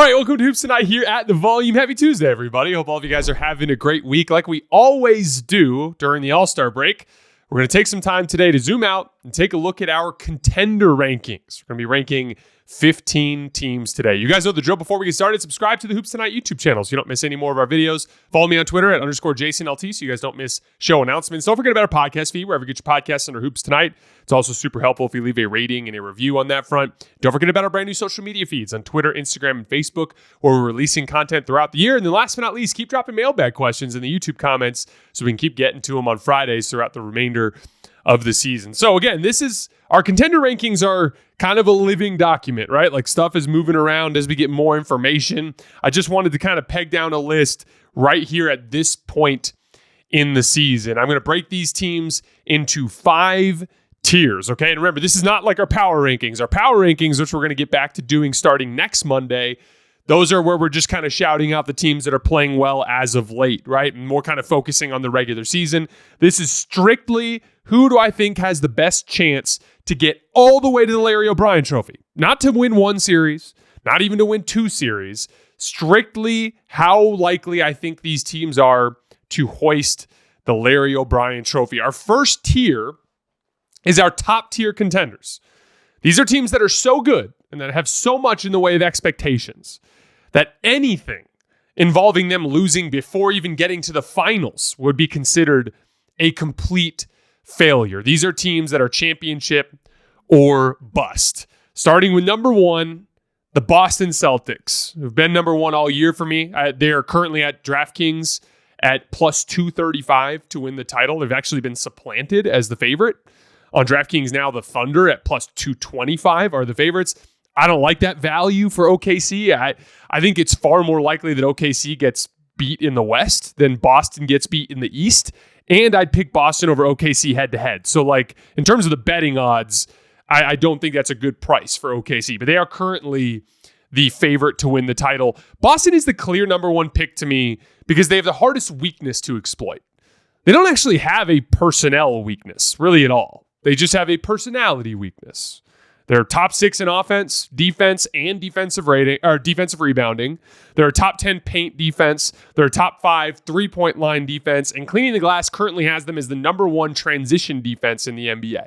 right, welcome to Hoops Tonight here at The Volume. Happy Tuesday, everybody. Hope all of you guys are having a great week like we always do during the All-Star break. We're going to take some time today to zoom out and take a look at our contender rankings. We're going to be ranking 15 teams today. You guys know the drill. Before we get started, subscribe to the Hoops Tonight YouTube channel so you don't miss any more of our videos. Follow me on Twitter at _JasonLT so you guys don't miss show announcements. Don't forget about our podcast feed, wherever you get your podcasts under Hoops Tonight. It's also super helpful if you leave a rating and a review on that front. Don't forget about our brand new social media feeds on Twitter, Instagram, and Facebook, where we're releasing content throughout the year. And then last but not least, keep dropping mailbag questions in the YouTube comments so we can keep getting to them on Fridays throughout the remainder of the season. So again, this is our contender rankings are kind of a living document, right? Like stuff is moving around as we get more information. I just wanted to kind of peg down a list right here at this point in the season. I'm going to break these teams into 5 tiers, okay? And remember, this is not like our power rankings. Our power rankings, which we're going to get back to doing starting next Monday, those are where we're just kind of shouting out the teams that are playing well as of late, right? And more kind of focusing on the regular season. This is strictly who do I think has the best chance to get all the way to the Larry O'Brien Trophy. Not to win 1 series, not even to win 2 series. Strictly how likely I think these teams are to hoist the Larry O'Brien Trophy. Our first tier is our top tier contenders. These are teams that are so good and that have so much in the way of expectations that anything involving them losing before even getting to the finals would be considered a complete failure. These are teams that are championship or bust. Starting with number 1, the Boston Celtics, who've been number 1 all year for me. They are currently at DraftKings at plus 235 to win the title. They've actually been supplanted as the favorite. On DraftKings now, the Thunder at plus 225 are the favorites. I don't like that value for OKC. I think it's far more likely that OKC gets beat in the West than Boston gets beat in the East. And I'd pick Boston over OKC head-to-head. So, like, in terms of the betting odds, I don't think that's a good price for OKC. But they are currently the favorite to win the title. Boston is the clear number 1 pick to me because they have the hardest weakness to exploit. They don't actually have a personnel weakness, really at all. They just have a personality weakness. They're top 6 in offense, defense, and defensive rating or defensive rebounding. They're a top 10 paint defense. They're a top 5 3-point line defense. And cleaning the glass currently has them as the number 1 transition defense in the NBA.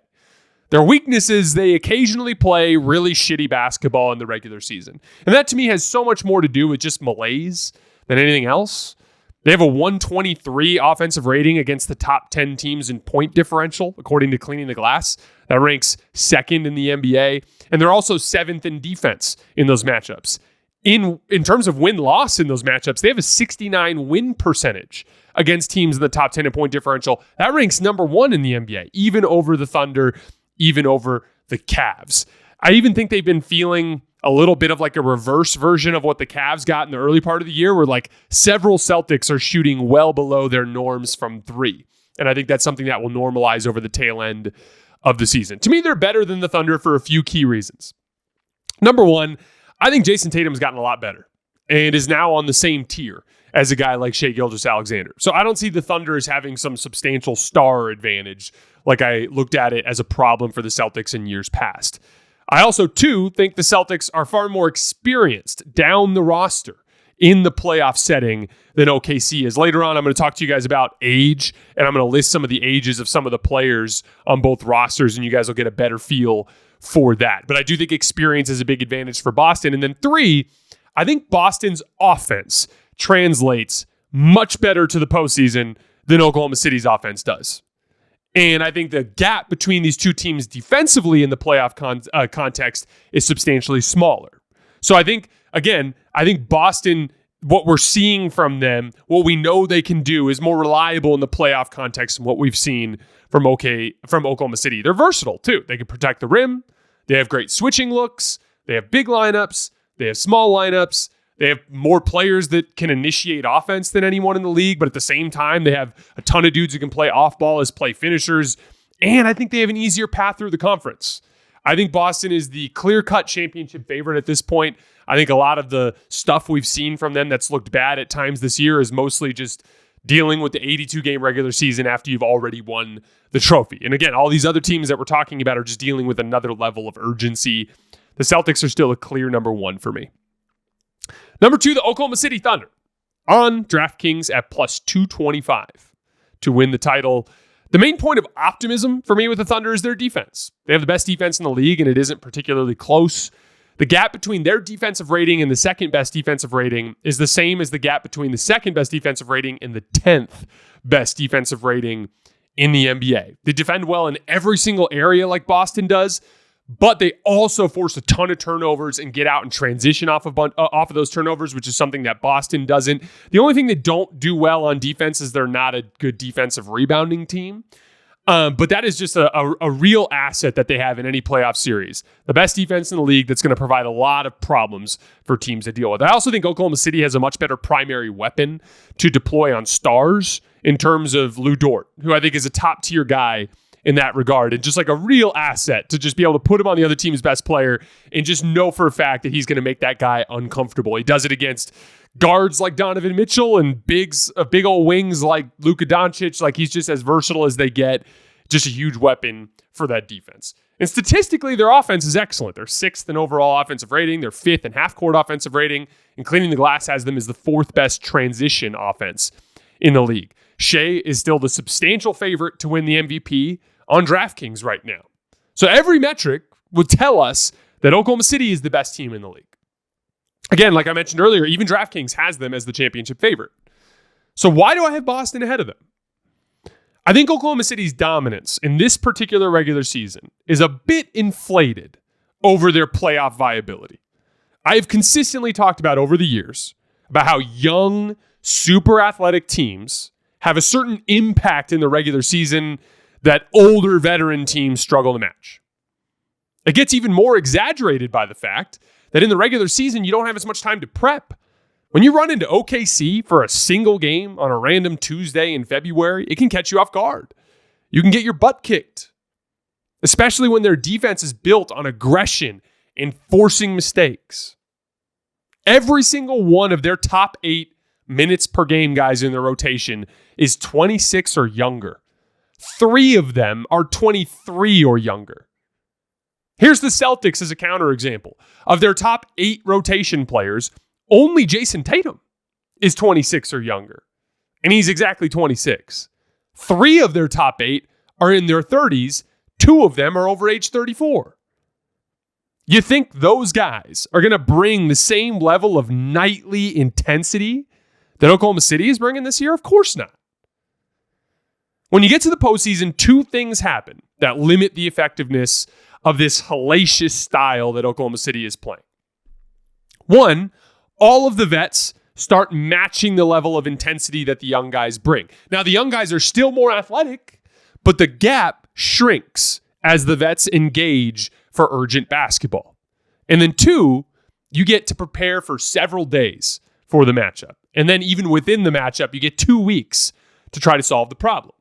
Their weakness is they occasionally play really shitty basketball in the regular season. And that to me has so much more to do with just malaise than anything else. They have a 123 offensive rating against the top 10 teams in point differential, according to Cleaning the Glass. That ranks 2nd in the NBA. And they're also 7th in defense in those matchups. In terms of win-loss in those matchups, they have a 69 win percentage against teams in the top 10 in point differential. That ranks number 1 in the NBA, even over the Thunder, even over the Cavs. I even think they've been feeling a little bit of like a reverse version of what the Cavs got in the early part of the year, where like several Celtics are shooting well below their norms from 3. And I think that's something that will normalize over the tail end of the season. To me, they're better than the Thunder for a few key reasons. Number 1, I think Jayson Tatum's gotten a lot better and is now on the same tier as a guy like Shai Gilgeous-Alexander. So I don't see the Thunder as having some substantial star advantage like I looked at it as a problem for the Celtics in years past. I also, too, think the Celtics are far more experienced down the roster in the playoff setting than OKC is. Later on, I'm going to talk to you guys about age, and I'm going to list some of the ages of some of the players on both rosters, and you guys will get a better feel for that. But I do think experience is a big advantage for Boston. And then 3, I think Boston's offense translates much better to the postseason than Oklahoma City's offense does. And I think the gap between these two teams defensively in the playoff context is substantially smaller. So I think Boston, what we're seeing from them, what we know they can do is more reliable in the playoff context than what we've seen from Oklahoma City. They're versatile too. They can protect the rim. They have great switching looks. They have big lineups. They have small lineups. They have more players that can initiate offense than anyone in the league, but at the same time, they have a ton of dudes who can play off ball as play finishers. And I think they have an easier path through the conference. I think Boston is the clear-cut championship favorite at this point. I think a lot of the stuff we've seen from them that's looked bad at times this year is mostly just dealing with the 82-game regular season after you've already won the trophy. And again, all these other teams that we're talking about are just dealing with another level of urgency. The Celtics are still a clear number 1 for me. Number 2, the Oklahoma City Thunder on DraftKings at plus 225 to win the title. The main point of optimism for me with the Thunder is their defense. They have the best defense in the league, and it isn't particularly close. The gap between their defensive rating and the second best defensive rating is the same as the gap between the second best defensive rating and the 10th best defensive rating in the NBA. They defend well in every single area like Boston does, but they also force a ton of turnovers and get out and transition off of those turnovers, which is something that Boston doesn't. The only thing they don't do well on defense is they're not a good defensive rebounding team. But that is just a real asset that they have in any playoff series. The best defense in the league that's going to provide a lot of problems for teams to deal with. I also think Oklahoma City has a much better primary weapon to deploy on stars in terms of Lu Dort, who I think is a top-tier guy in that regard, and just like a real asset to just be able to put him on the other team's best player and just know for a fact that he's going to make that guy uncomfortable. He does it against guards like Donovan Mitchell and big old wings like Luka Doncic. Like, he's just as versatile as they get. Just a huge weapon for that defense. And statistically, their offense is excellent. They're 6th in overall offensive rating. They're 5th in half-court offensive rating. And Cleaning the Glass has them as the 4th best transition offense in the league. Shai is still the substantial favorite to win the MVP on DraftKings right now. So every metric would tell us that Oklahoma City is the best team in the league. Again, like I mentioned earlier, even DraftKings has them as the championship favorite. So why do I have Boston ahead of them? I think Oklahoma City's dominance in this particular regular season is a bit inflated over their playoff viability. I have consistently talked about over the years about how young, super athletic teams have a certain impact in the regular season that older veteran teams struggle to match. It gets even more exaggerated by the fact that in the regular season, you don't have as much time to prep. When you run into OKC for a single game on a random Tuesday in February, it can catch you off guard. You can get your butt kicked, especially when their defense is built on aggression and forcing mistakes. Every single one of their top 8 minutes per game guys in their rotation is 26 or younger. 3 of them are 23 or younger. Here's the Celtics as a counterexample. Of their top 8 rotation players, only Jayson Tatum is 26 or younger. And he's exactly 26. 3 of their top 8 are in their 30s. 2 of them are over age 34. You think those guys are going to bring the same level of nightly intensity that Oklahoma City is bringing this year? Of course not. When you get to the postseason, 2 things happen that limit the effectiveness of this hellacious style that Oklahoma City is playing. 1, all of the vets start matching the level of intensity that the young guys bring. Now, the young guys are still more athletic, but the gap shrinks as the vets engage for urgent basketball. And then 2, you get to prepare for several days for the matchup. And then even within the matchup, you get 2 weeks to try to solve the problem.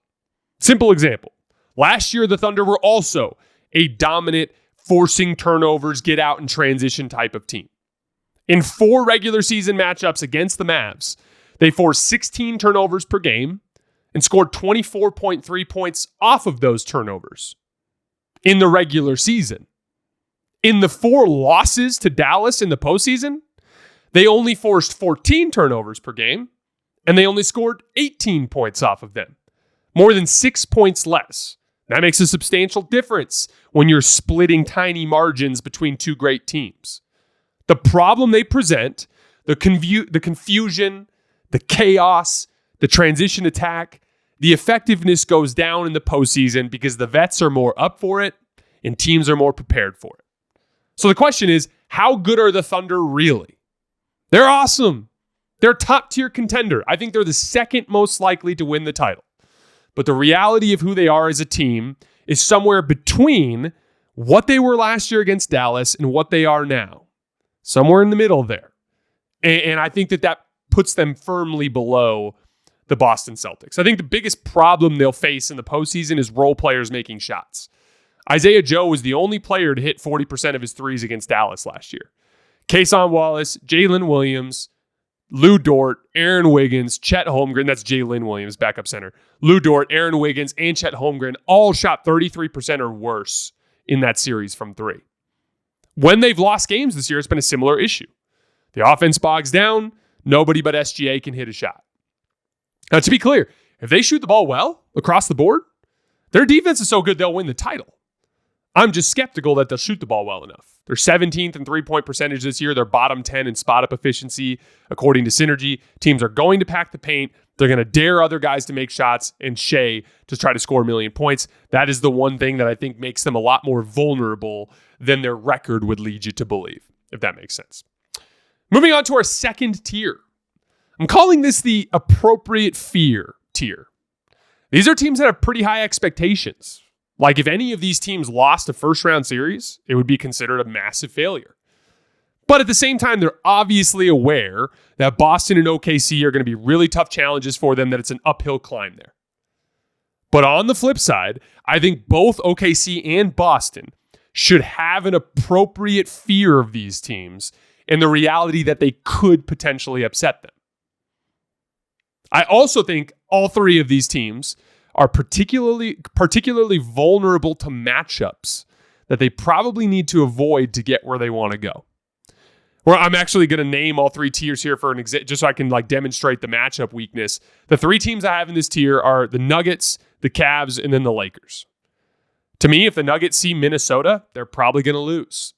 Simple example. Last year, the Thunder were also a dominant, forcing turnovers, get out and transition type of team. In 4 regular season matchups against the Mavs, they forced 16 turnovers per game and scored 24.3 points off of those turnovers in the regular season. In the 4 losses to Dallas in the postseason, they only forced 14 turnovers per game, and they only scored 18 points off of them. More than 6 points less. That makes a substantial difference when you're splitting tiny margins between 2 great teams. The problem they present, the confusion, the chaos, the transition attack, the effectiveness goes down in the postseason because the vets are more up for it and teams are more prepared for it. So the question is, how good are the Thunder really? They're awesome. They're a top-tier contender. I think they're the second most likely to win the title. But the reality of who they are as a team is somewhere between what they were last year against Dallas and what they are now. Somewhere in the middle there. And I think that puts them firmly below the Boston Celtics. I think the biggest problem they'll face in the postseason is role players making shots. Isaiah Joe was the only player to hit 40% of his threes against Dallas last year. Kason Wallace, Jalen Williams, Lu Dort, Aaron Wiggins, Chet Holmgren, that's Jalen Williams, backup center. Lu Dort, Aaron Wiggins, and Chet Holmgren all shot 33% or worse in that series from 3. When they've lost games this year, it's been a similar issue. The offense bogs down. Nobody but SGA can hit a shot. Now, to be clear, if they shoot the ball well across the board, their defense is so good they'll win the title. I'm just skeptical that they'll shoot the ball well enough. They're 17th in three-point percentage this year. They're bottom 10 in spot-up efficiency, according to Synergy. Teams are going to pack the paint. They're going to dare other guys to make shots and Shai to try to score a million points. That is the one thing that I think makes them a lot more vulnerable than their record would lead you to believe, if that makes sense. Moving on to our second tier. I'm calling this the appropriate fear tier. These are teams that have pretty high expectations. Like if any of these teams lost a first-round series, it would be considered a massive failure. But at the same time, they're obviously aware that Boston and OKC are going to be really tough challenges for them, that it's an uphill climb there. But on the flip side, I think both OKC and Boston should have an appropriate fear of these teams and the reality that they could potentially upset them. I also think all three of these teams are particularly vulnerable to matchups that they probably need to avoid to get where they want to go. Well, I'm actually going to name all three tiers here for an just so I can demonstrate the matchup weakness. The three teams I have in this tier are the Nuggets, the Cavs, and then the Lakers. To me, if the Nuggets see Minnesota, they're probably going to lose.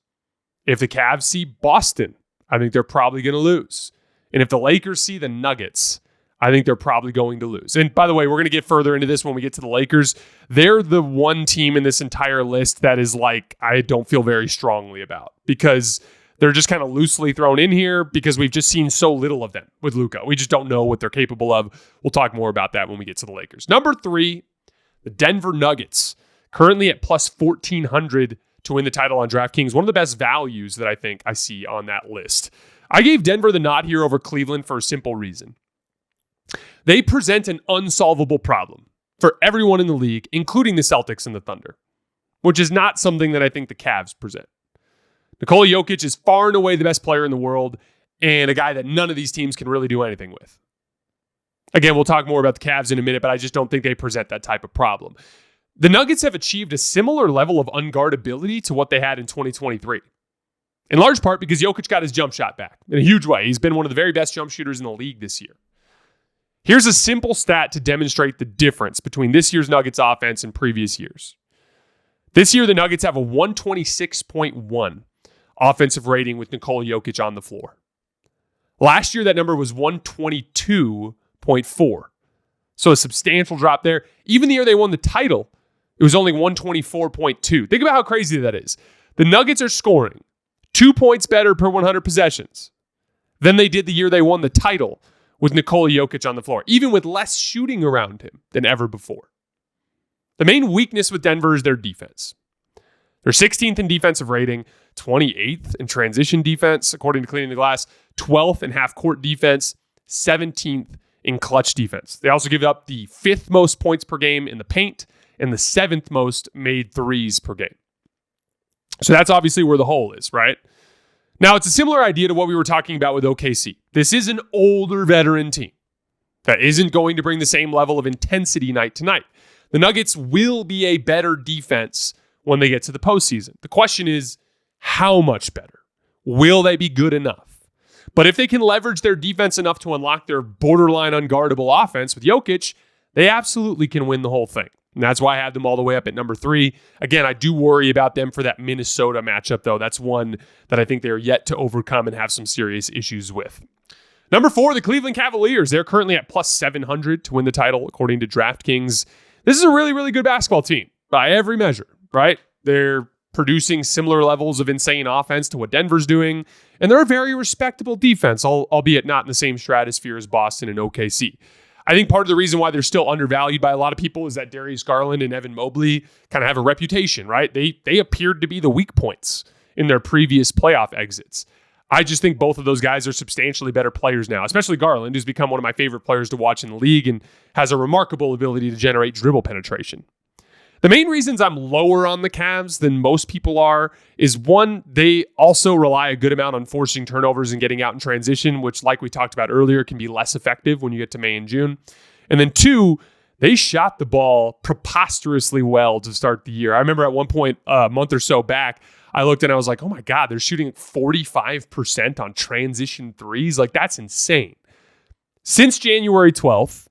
If the Cavs see Boston, I think they're probably going to lose. And if the Lakers see the Nuggets, I think they're probably going to lose. And by the way, we're going to get further into this when we get to the Lakers. They're the one team in this entire list that is I don't feel very strongly about, because they're just kind of loosely thrown in here because we've just seen so little of them with Luka. We just don't know what they're capable of. We'll talk more about that when we get to the Lakers. Number 3, the Denver Nuggets, currently at plus 1,400 to win the title on DraftKings. One of the best values that I think I see on that list. I gave Denver the nod here over Cleveland for a simple reason. They present an unsolvable problem for everyone in the league, including the Celtics and the Thunder, which is not something that I think the Cavs present. Nikola Jokic is far and away the best player in the world and a guy that none of these teams can really do anything with. Again, we'll talk more about the Cavs in a minute, but I just don't think they present that type of problem. The Nuggets have achieved a similar level of unguardability to what they had in 2023. In large part because Jokic got his jump shot back in a huge way. He's been one of the very best jump shooters in the league this year. Here's a simple stat to demonstrate the difference between this year's Nuggets offense and previous years. This year, the Nuggets have a 126.1 offensive rating with Nikola Jokic on the floor. Last year, that number was 122.4. So a substantial drop there. Even the year they won the title, it was only 124.2. Think about how crazy that is. The Nuggets are scoring 2 points better per 100 possessions than they did the year they won the title with Nikola Jokic on the floor, even with less shooting around him than ever before. The main weakness with Denver is their defense. They're 16th in defensive rating, 28th in transition defense, according to Cleaning the Glass, 12th in half-court defense, 17th in clutch defense. They also give up the 5th most points per game in the paint and the 7th most made threes per game. So that's obviously where the hole is, right? Now, it's a similar idea to what we were talking about with OKC. This is an older veteran team that isn't going to bring the same level of intensity night to night. The Nuggets will be a better defense when they get to the postseason. The question is, how much better? Will they be good enough? But if they can leverage their defense enough to unlock their borderline unguardable offense with Jokic, they absolutely can win the whole thing. And that's why I have them all the way up at number 3. Again, I do worry about them for that Minnesota matchup, though. That's one that I think they're yet to overcome and have some serious issues with. Number 4, the Cleveland Cavaliers. They're currently at plus 700 to win the title, according to DraftKings. This is a really, really good basketball team by every measure, right? They're producing similar levels of insane offense to what Denver's doing, and they're a very respectable defense, albeit not in the same stratosphere as Boston and OKC. I think part of the reason why they're still undervalued by a lot of people is that Darius Garland and Evan Mobley kind of have a reputation, right? They appeared to be the weak points in their previous playoff exits. I just think both of those guys are substantially better players now, especially Garland, who's become one of my favorite players to watch in the league and has a remarkable ability to generate dribble penetration. The main reasons I'm lower on the Cavs than most people are is, one, they also rely a good amount on forcing turnovers and getting out in transition, which, like we talked about earlier, can be less effective when you get to May and June. And then 2, they shot the ball preposterously well to start the year. I remember at one point a month or so back, I looked and I was like, oh my God, they're shooting 45% on transition threes. Like, that's insane. Since January 12th,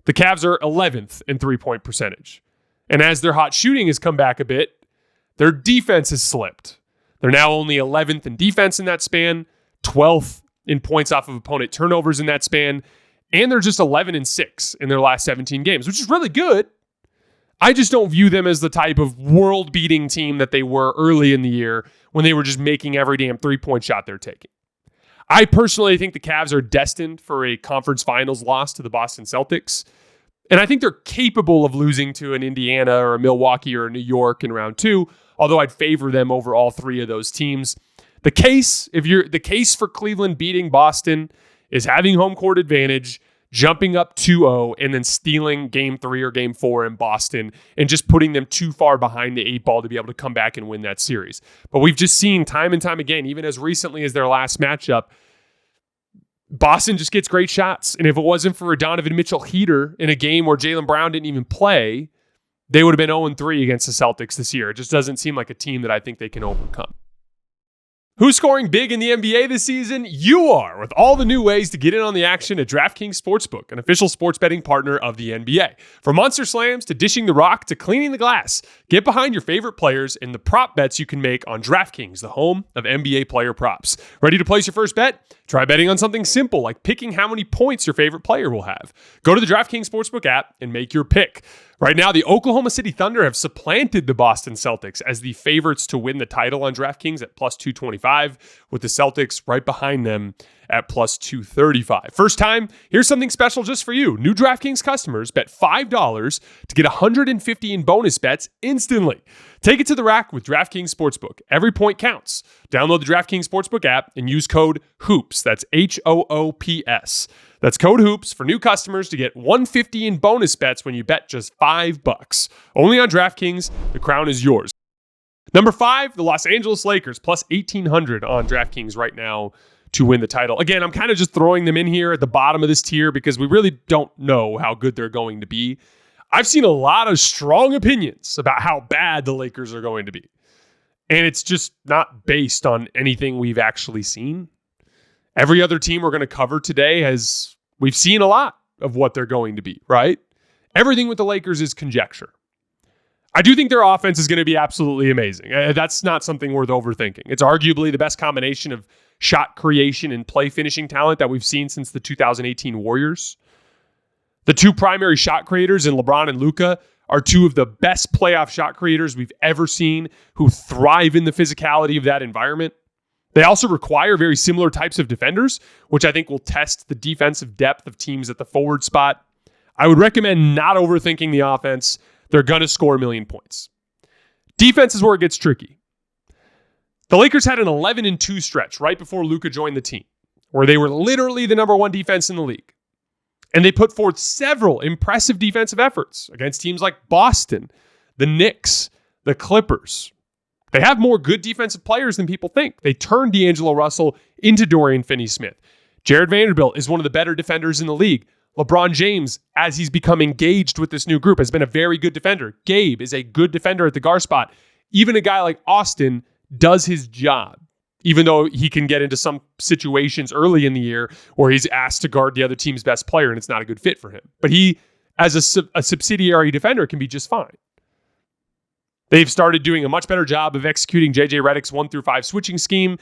the Cavs are 11th in three-point percentage. And as their hot shooting has come back a bit, their defense has slipped. They're now only 11th in defense in that span, 12th in points off of opponent turnovers in that span, and they're just 11-6 in their last 17 games, which is really good. I just don't view them as the type of world-beating team that they were early in the year when they were just making every damn three-point shot they're taking. I personally think the Cavs are destined for a conference finals loss to the Boston Celtics. And I think they're capable of losing to an Indiana or a Milwaukee or a New York in round 2, although I'd favor them over all three of those teams. The case for Cleveland beating Boston is having home court advantage, jumping up 2-0, and then stealing game 3 or game 4 in Boston and just putting them too far behind the 8 ball to be able to come back and win that series. But we've just seen time and time again, even as recently as their last matchup, Boston just gets great shots. And if it wasn't for a Donovan Mitchell heater in a game where Jalen Brown didn't even play, they would have been 0-3 against the Celtics this year. It just doesn't seem like a team that I think they can overcome. Who's scoring big in the NBA this season? You are, with all the new ways to get in on the action at DraftKings Sportsbook, an official sports betting partner of the NBA. From Monster Slams to dishing the rock to cleaning the glass, get behind your favorite players and the prop bets you can make on DraftKings, the home of NBA player props. Ready to place your first bet? Try betting on something simple like picking how many points your favorite player will have. Go to the DraftKings Sportsbook app and make your pick. Right now, the Oklahoma City Thunder have supplanted the Boston Celtics as the favorites to win the title on DraftKings at plus 225, with the Celtics right behind them at plus 235. First time, here's something special just for you. New DraftKings customers bet $5 to get $150 in bonus bets instantly. Take it to the rack with DraftKings Sportsbook. Every point counts. Download the DraftKings Sportsbook app and use code HOOPS. That's HOOPS. That's code HOOPS for new customers to get $150 in bonus bets when you bet just $5. Only on DraftKings. The crown is yours. Number 5, the Los Angeles Lakers, plus 1,800 on DraftKings right now to win the title. Again, I'm kind of just throwing them in here at the bottom of this tier because we really don't know how good they're going to be. I've seen a lot of strong opinions about how bad the Lakers are going to be. And it's just not based on anything we've actually seen. Every other team we're going to cover today we've seen a lot of what they're going to be, right? Everything with the Lakers is conjecture. I do think their offense is going to be absolutely amazing. That's not something worth overthinking. It's arguably the best combination of shot creation and play finishing talent that we've seen since the 2018 Warriors. The two primary shot creators in LeBron and Luka are two of the best playoff shot creators we've ever seen who thrive in the physicality of that environment. They also require very similar types of defenders, which I think will test the defensive depth of teams at the forward spot. I would recommend not overthinking the offense. They're going to score 1 million points. Defense is where it gets tricky. The Lakers had an 11-2 stretch right before Luka joined the team, where they were literally the number 1 defense in the league. And they put forth several impressive defensive efforts against teams like Boston, the Knicks, the Clippers. They have more good defensive players than people think. They turned D'Angelo Russell into Dorian Finney-Smith. Jared Vanderbilt is one of the better defenders in the league. LeBron James, as he's become engaged with this new group, has been a very good defender. Gabe is a good defender at the guard spot. Even a guy like Austin does his job, even though he can get into some situations early in the year where he's asked to guard the other team's best player and it's not a good fit for him. But he, as a subsidiary defender, can be just fine. They've started doing a much better job of executing J.J. Redick's 1-5 switching scheme.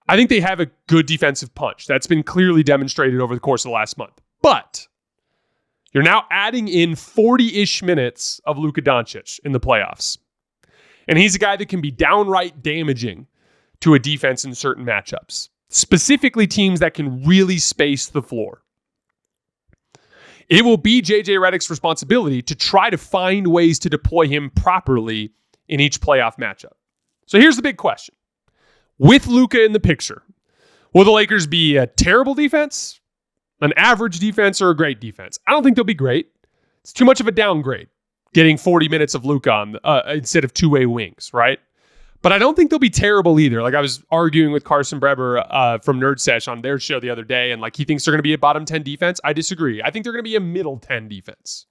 I think they have a good defensive punch. That's been clearly demonstrated over the course of the last month. But you're now adding in 40-ish minutes of Luka Doncic in the playoffs. And he's a guy that can be downright damaging to a defense in certain matchups, specifically teams that can really space the floor. It will be J.J. Redick's responsibility to try to find ways to deploy him properly in each playoff matchup. So here's the big question. With Luka in the picture, will the Lakers be a terrible defense, an average defense, or a great defense? I don't think they'll be great. It's too much of a downgrade, getting 40 minutes of Luka on instead of two-way wings, right? But I don't think they'll be terrible either. Like I was arguing with Carson Breber from Nerd Sesh on their show the other day, and like he thinks they're going to be a bottom 10 defense. I disagree. I think they're going to be a middle 10 defense.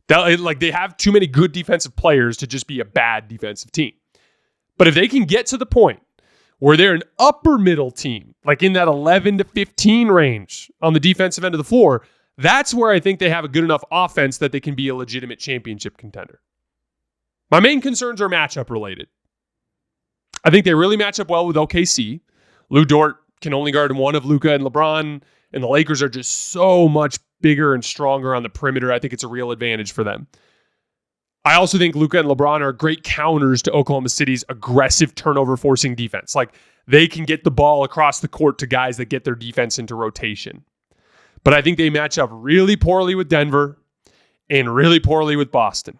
They have too many good defensive players to just be a bad defensive team. But if they can get to the point where they're an upper middle team, like in that 11 to 15 range on the defensive end of the floor, that's where I think they have a good enough offense that they can be a legitimate championship contender. My main concerns are matchup related. I think they really match up well with OKC. Lou Dort can only guard one of Luka and LeBron, and the Lakers are just so much bigger and stronger on the perimeter. I think it's a real advantage for them. I also think Luka and LeBron are great counters to Oklahoma City's aggressive turnover forcing defense. Like, they can get the ball across the court to guys that get their defense into rotation. But I think they match up really poorly with Denver and really poorly with Boston.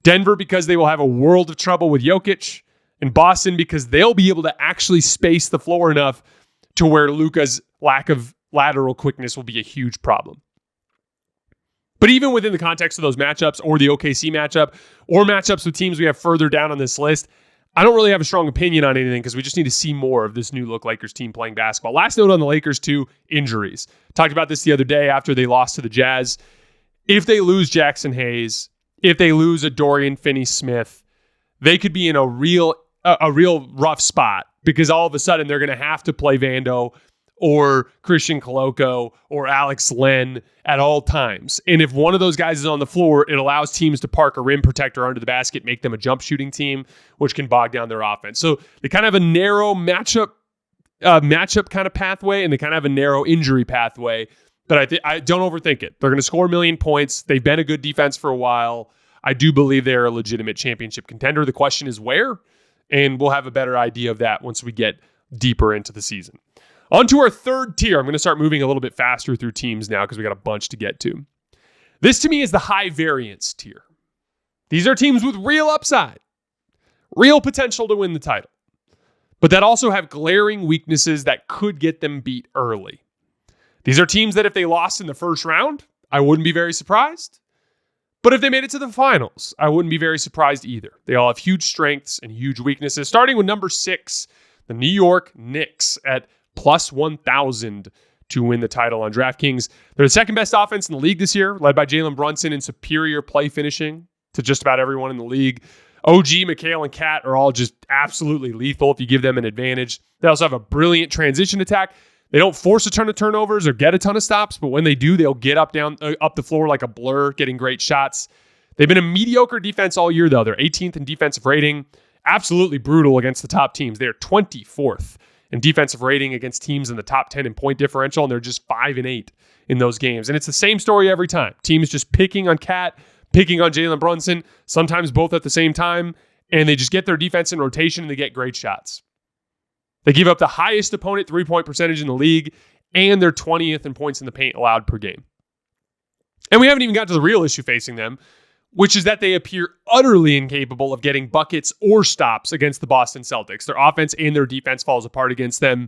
Denver because they will have a world of trouble with Jokic, and Boston because they'll be able to actually space the floor enough to where Luka's lack of lateral quickness will be a huge problem. But even within the context of those matchups or the OKC matchup or matchups with teams we have further down on this list, I don't really have a strong opinion on anything because we just need to see more of this new look Lakers team playing basketball. Last note on the Lakers too, injuries. Talked about this the other day after they lost to the Jazz. If they lose Jackson Hayes, if they lose a Dorian Finney-Smith, they could be in a real rough spot because all of a sudden they're going to have to play Vando or Christian Koloko or Alex Len at all times. And if one of those guys is on the floor, it allows teams to park a rim protector under the basket, make them a jump shooting team, which can bog down their offense. So they kind of have a narrow matchup kind of pathway, and they kind of have a narrow injury pathway. But I don't overthink it. They're going to score 1 million points. They've been a good defense for a while. I do believe they're a legitimate championship contender. The question is where, and we'll have a better idea of that once we get deeper into the season. On to our third tier. I'm going to start moving a little bit faster through teams now because we got a bunch to get to. This to me is the high variance tier. These are teams with real upside, real potential to win the title, but that also have glaring weaknesses that could get them beat early. These are teams that if they lost in the first round, I wouldn't be very surprised. But if they made it to the finals, I wouldn't be very surprised either. They all have huge strengths and huge weaknesses, starting with number 6, the New York Knicks at plus 1,000 to win the title on DraftKings. They're the second best offense in the league this year, led by Jalen Brunson and superior play finishing to just about everyone in the league. OG, McHale, and Cat are all just absolutely lethal if you give them an advantage. They also have a brilliant transition attack. They don't force a ton of turnovers or get a ton of stops, but when they do, they'll get up the floor like a blur, getting great shots. They've been a mediocre defense all year, though. They're 18th in defensive rating. Absolutely brutal against the top teams. They're 24th in defensive rating against teams in the top 10 in point differential, and they're just 5-8 in those games. And it's the same story every time. Teams just picking on Cat, picking on Jalen Brunson, sometimes both at the same time, and they just get their defense in rotation and they get great shots. They give up the highest opponent three-point percentage in the league, and they're 20th in points in the paint allowed per game. And we haven't even got to the real issue facing them, which is that they appear utterly incapable of getting buckets or stops against the Boston Celtics. Their offense and their defense falls apart against them.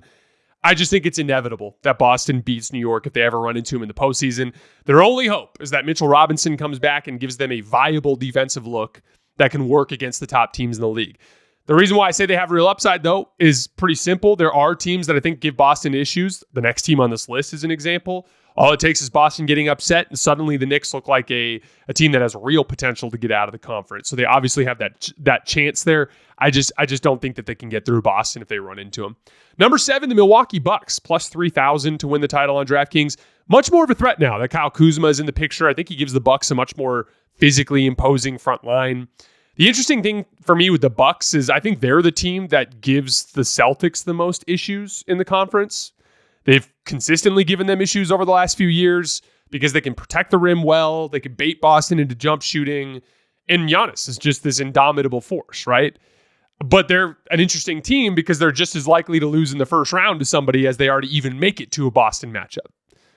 I just think it's inevitable that Boston beats New York if they ever run into them in the postseason. Their only hope is that Mitchell Robinson comes back and gives them a viable defensive look that can work against the top teams in the league. The reason why I say they have real upside, though, is pretty simple. There are teams that I think give Boston issues. The next team on this list is an example. All it takes is Boston getting upset, and suddenly the Knicks look like a team that has real potential to get out of the conference. So they obviously have that chance there. I just don't think that they can get through Boston if they run into them. Number 7, the Milwaukee Bucks, plus 3,000 to win the title on DraftKings. Much more of a threat now that Kyle Kuzma is in the picture. I think he gives the Bucks a much more physically imposing front line. The interesting thing for me with the Bucks is I think they're the team that gives the Celtics the most issues in the conference. They've consistently given them issues over the last few years because they can protect the rim well. They can bait Boston into jump shooting. And Giannis is just this indomitable force, right? But they're an interesting team because they're just as likely to lose in the first round to somebody as they are to even make it to a Boston matchup,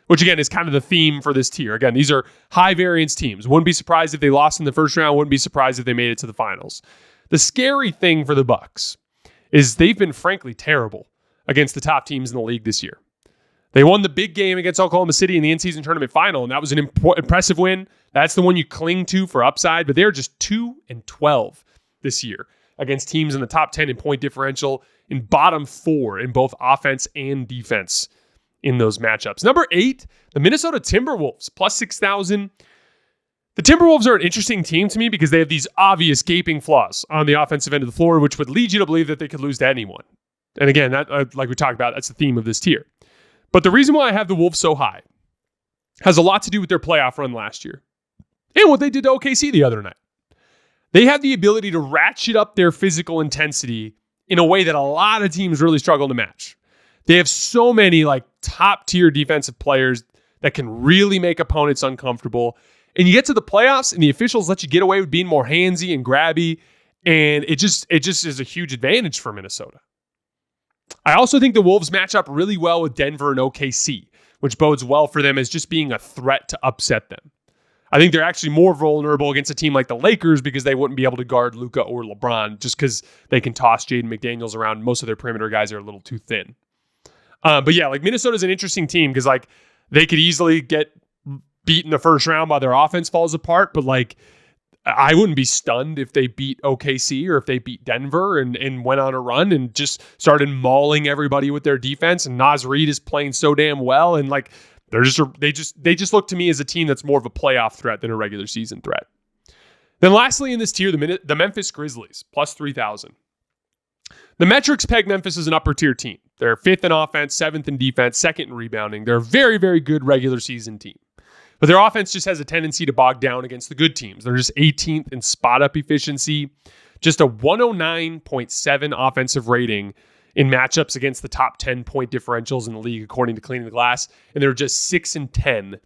which again is kind of the theme for this tier. Again, these are high variance teams. Wouldn't be surprised if they lost in the first round. Wouldn't be surprised if they made it to the finals. The scary thing for the Bucks is they've been frankly terrible against the top teams in the league this year. They won the big game against Oklahoma City in the in-season tournament final, and that was an impressive win. That's the one you cling to for upside, but they're just 2-12 this year against teams in the top 10 in point differential, in bottom 4 in both offense and defense in those matchups. Number 8, the Minnesota Timberwolves, plus 6,000. The Timberwolves are an interesting team to me because they have these obvious gaping flaws on the offensive end of the floor, which would lead you to believe that they could lose to anyone. And again, that, like we talked about, that's the theme of this tier. But the reason why I have the Wolves so high has a lot to do with their playoff run last year and what they did to OKC the other night. They have the ability to ratchet up their physical intensity in a way that a lot of teams really struggle to match. They have so many top tier defensive players that can really make opponents uncomfortable. And you get to the playoffs and the officials let you get away with being more handsy and grabby. And it just is a huge advantage for Minnesota. I also think the Wolves match up really well with Denver and OKC, which bodes well for them as just being a threat to upset them. I think they're actually more vulnerable against a team like the Lakers because they wouldn't be able to guard Luka or LeBron just because they can toss Jaden McDaniels around. Most of their perimeter guys are a little too thin. But yeah, Minnesota's an interesting team because they could easily get beat in the first round while their offense falls apart. But I wouldn't be stunned if they beat OKC or if they beat Denver and went on a run and just started mauling everybody with their defense. And Naz Reid is playing so damn well. And they just look to me as a team that's more of a playoff threat than a regular season threat. Then lastly in this tier, the Memphis Grizzlies, plus 3,000. The metrics peg Memphis as an upper tier team. They're 5th in offense, 7th in defense, 2nd in rebounding. They're a very, very good regular season team. But their offense just has a tendency to bog down against the good teams. They're just 18th in spot-up efficiency, just a 109.7 offensive rating in matchups against the top 10 point differentials in the league, according to Cleaning the Glass. And they're just 6 and 10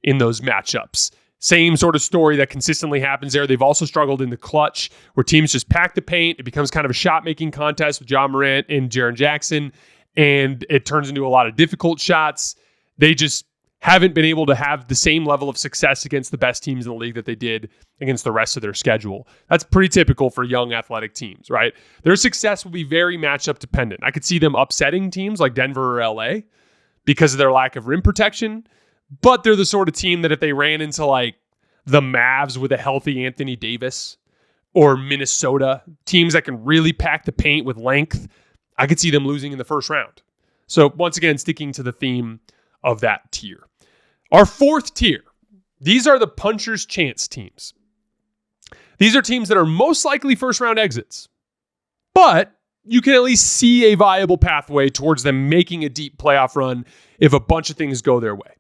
in those matchups. Same sort of story that consistently happens there. They've also struggled in the clutch where teams just pack the paint. It becomes kind of a shot-making contest with Ja Morant and Jaren Jackson, and it turns into a lot of difficult shots. They just haven't been able to have the same level of success against the best teams in the league that they did against the rest of their schedule. That's pretty typical for young athletic teams, right? Their success will be very matchup dependent. I could see them upsetting teams like Denver or LA because of their lack of rim protection, but they're the sort of team that if they ran into the Mavs with a healthy Anthony Davis or Minnesota, teams that can really pack the paint with length, I could see them losing in the first round. So once again, sticking to the theme of that tier. Our 4th tier, these are the puncher's chance teams. These are teams that are most likely first round exits, but you can at least see a viable pathway towards them making a deep playoff run if a bunch of things go their way.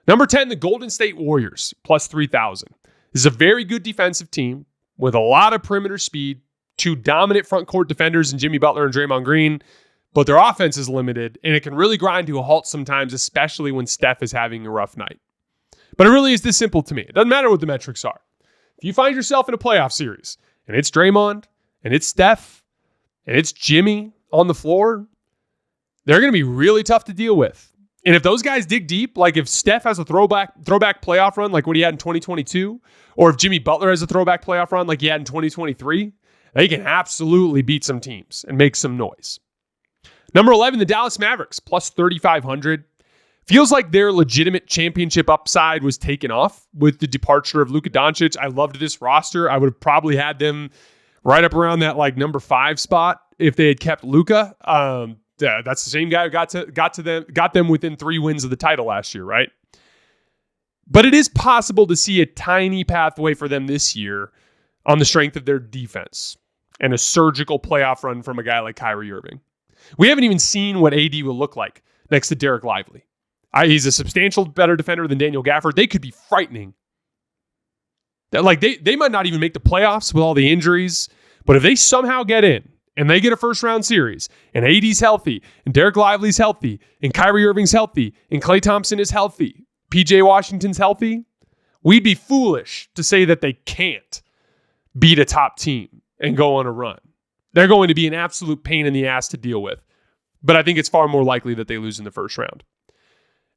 Number 10, the Golden State Warriors, plus 3,000. This is a very good defensive team with a lot of perimeter speed, 2 dominant front court defenders in Jimmy Butler and Draymond Green, but their offense is limited, and it can really grind to a halt sometimes, especially when Steph is having a rough night. But it really is this simple to me. It doesn't matter what the metrics are. If you find yourself in a playoff series, and it's Draymond, and it's Steph, and it's Jimmy on the floor, they're going to be really tough to deal with. And if those guys dig deep, like if Steph has a throwback playoff run like what he had in 2022, or if Jimmy Butler has a throwback playoff run like he had in 2023, they can absolutely beat some teams and make some noise. Number 11, the Dallas Mavericks, plus 3,500. Feels like their legitimate championship upside was taken off with the departure of Luka Doncic. I loved this roster. I would have probably had them right up around that number 5 spot if they had kept Luka. That's the same guy who got them within 3 wins of the title last year, right? But it is possible to see a tiny pathway for them this year on the strength of their defense and a surgical playoff run from a guy like Kyrie Irving. We haven't even seen what AD will look like next to Derek Lively. He's a substantial better defender than Daniel Gafford. They could be frightening. They might not even make the playoffs with all the injuries, but if they somehow get in and they get a first round series and AD's healthy and Derek Lively's healthy and Kyrie Irving's healthy and Klay Thompson is healthy, PJ Washington's healthy, we'd be foolish to say that they can't beat a top team and go on a run. They're going to be an absolute pain in the ass to deal with. But I think it's far more likely that they lose in the first round.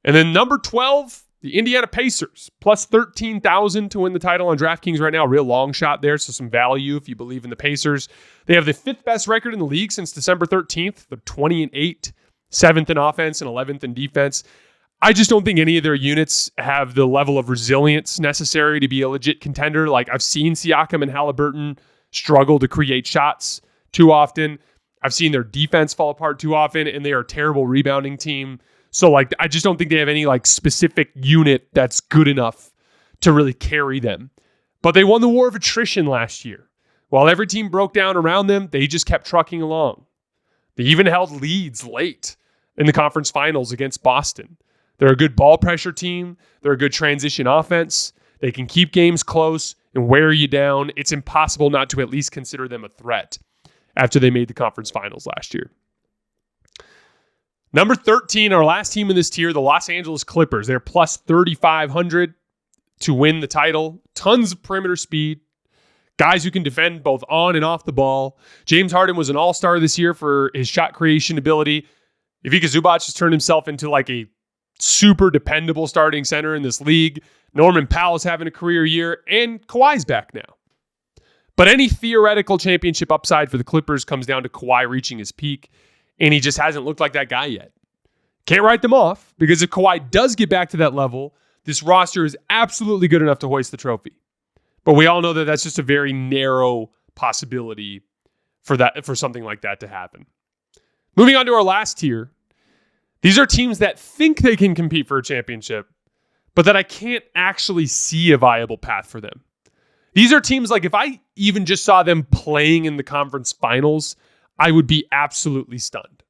And then number 12, the Indiana Pacers, plus 13,000 to win the title on DraftKings right now. Real long shot there, so some value if you believe in the Pacers. They have the 5th best record in the league since December 13th. They're 20-8, 7th in offense and 11th in defense. I just don't think any of their units have the level of resilience necessary to be a legit contender. I've seen Siakam and Halliburton struggle to create shots too often. I've seen their defense fall apart too often, and they are a terrible rebounding team. So I just don't think they have any specific unit that's good enough to really carry them. But they won the war of attrition last year. While every team broke down around them, they just kept trucking along. They even held leads late in the conference finals against Boston. They're a good ball pressure team. They're a good transition offense. They can keep games close and wear you down. It's impossible not to at least consider them a threat after they made the conference finals last year. Number 13, our last team in this tier, the Los Angeles Clippers. They're plus 3,500 to win the title. Tons of perimeter speed. Guys who can defend both on and off the ball. James Harden was an all-star this year for his shot creation ability. Ivica Zubac has turned himself into like a super dependable starting center in this league. Norman Powell's having a career year, and Kawhi's back now. But any theoretical championship upside for the Clippers comes down to Kawhi reaching his peak, and he just hasn't looked like that guy yet. Can't write them off, because if Kawhi does get back to that level, this roster is absolutely good enough to hoist the trophy. But we all know that that's just a very narrow possibility for something like that to happen. Moving on to our last tier. These are teams that think they can compete for a championship, but that I can't actually see a viable path for them. These are teams like if I even just saw them playing in the conference finals, I would be absolutely stunned.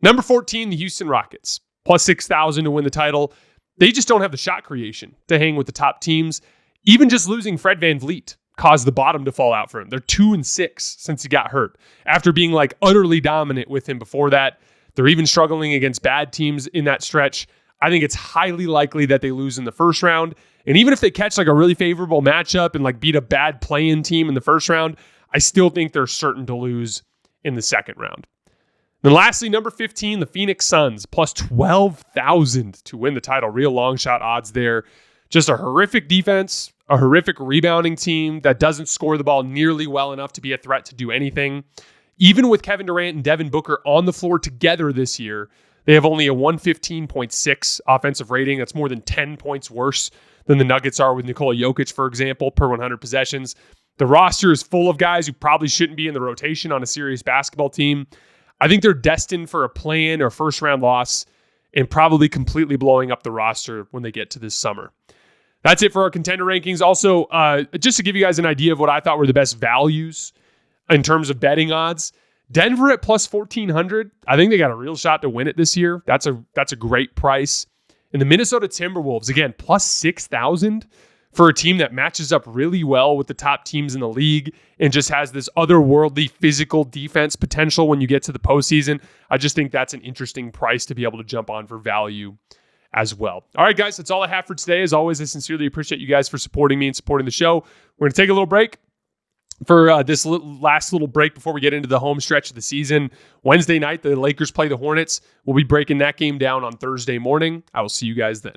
Number 14, the Houston Rockets. Plus 6,000 to win the title. They just don't have the shot creation to hang with the top teams. Even just losing Fred VanVleet caused the bottom to fall out for him. They're 2-6 since he got hurt. After being like utterly dominant with him before that, they're even struggling against bad teams in that stretch. I think it's highly likely that they lose in the first round. And even if they catch like a really favorable matchup and like beat a bad play-in team in the first round, I still think they're certain to lose in the second round. Then lastly, number 15, the Phoenix Suns, plus 12,000 to win the title. Real long shot odds there. Just a horrific defense, a horrific rebounding team that doesn't score the ball nearly well enough to be a threat to do anything. Even with Kevin Durant and Devin Booker on the floor together this year, they have only a 115.6 offensive rating. That's more than 10 points worse than the Nuggets are with Nikola Jokic, for example, per 100 possessions. The roster is full of guys who probably shouldn't be in the rotation on a serious basketball team. I think they're destined for a play-in or first-round loss and probably completely blowing up the roster when they get to this summer. That's it for our contender rankings. Also, just to give you guys an idea of what I thought were the best values in terms of betting odds, Denver at plus 1,400. I think they got a real shot to win it this year. That's a great price. And the Minnesota Timberwolves, again, plus 6,000 for a team that matches up really well with the top teams in the league and just has this otherworldly physical defense potential when you get to the postseason. I just think that's an interesting price to be able to jump on for value as well. All right, guys, that's all I have for today. As always, I sincerely appreciate you guys for supporting me and supporting the show. We're going to take a little break for this last little break before we get into the home stretch of the season. Wednesday night, the Lakers play the Hornets. We'll be breaking that game down on Thursday morning. I will see you guys then.